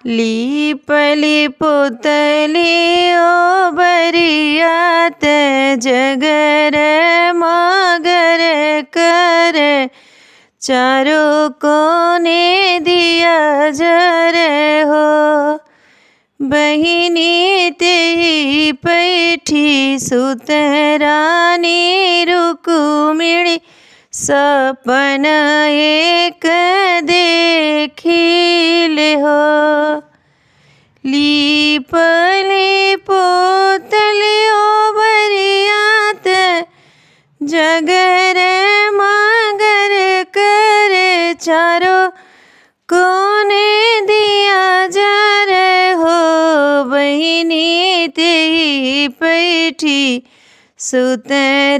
लीपली पुतली ओ बरियात जगर मगर कर चारों कोने दिया जरे हो। बहिनी तेही पैठी सुत रानी रुक्मिणी सपन एक देखिले हो। लीपली पोतली ओ बरियात जगर मगर कर चारों कोने दिया जरे हो। बहिनी तेही पैठी सुत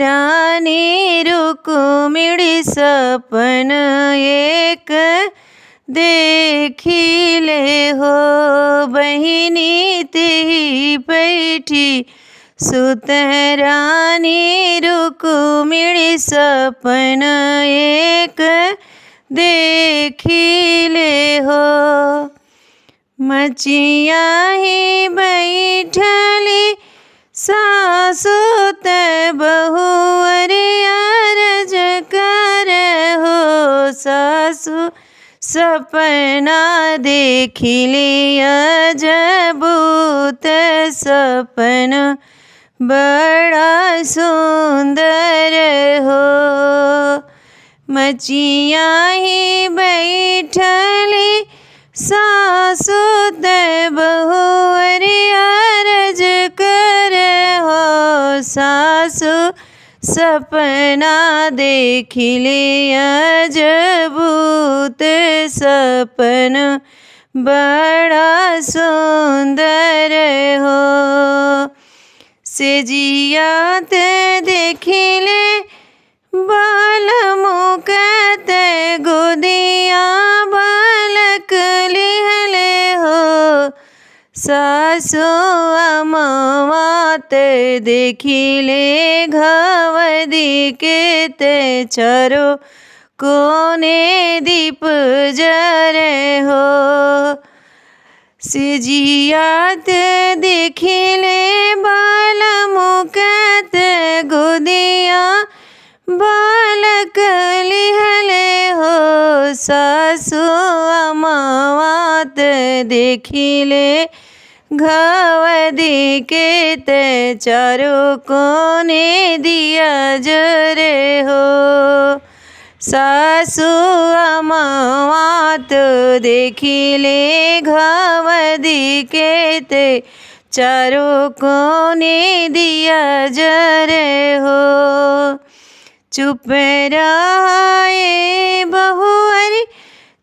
रानी रुक्मिणी सपन एक देखिले हो। बहिनी तेही पैठी सुत रानी रुक्मिणी सपन एक देखिले हो। मचिया ही बैठली सासु ते बहुअरी अरज कर हो। सासु सपना देखिली अजबूत सपन बड़ा सुंदर हो। मचिया ही बैठली सासु ते बहुअरी अरज कर हो। सासु सपना देखिले अजबूत सपन बड़ा सुंदर हो। सेजिया ते देखिले बाल मुकत गोदिया बालक लिहले हो। सासु अमवात देखिले घवदी के ते चारों कोने दीप जरे हो। सेजियात देखिले बाल मुकत गोदिया बालक लिहले हो। सासु अमवात देखिले घवदी के ते चारों कोने दिया जरे हो। सासु अमवात देखिले घवदी के ते चारों कोने दिया जरे हो। चुप रहे बहुअरी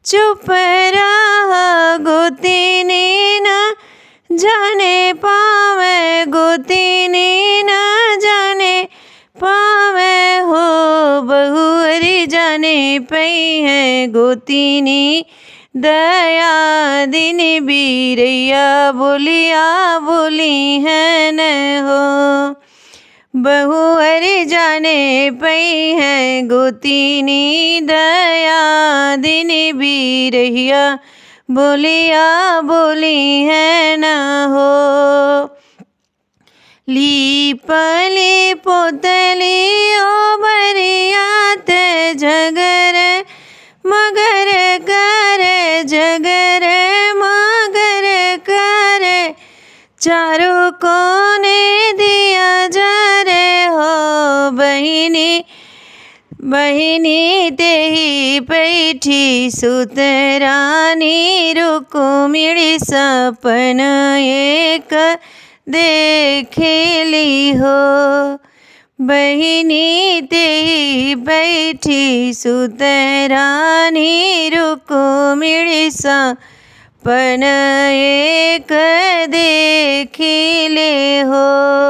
चुप रहा गोतिनी न जाने पावे गोतिनी न जाने पावे हो। बहुअरी जाने पई है गोतिनी दया दिन बीरैया बोलिया बोली है न हो। बहुअरी जाने पई है गोतिनी दया दिन बीरैया बोलिया बोली है न हो। लीपली पोतली ओ बरियात जगर मगर कर जगर मगर कर चारों कोने दिया जरे हो। बहिनी तेही पैठी सुत रानी रुक्मिणी सपन एक देखिली हो। बहिनी तेही बैठी सुत रानी रुक्मिणी सपन एक देखिले हो।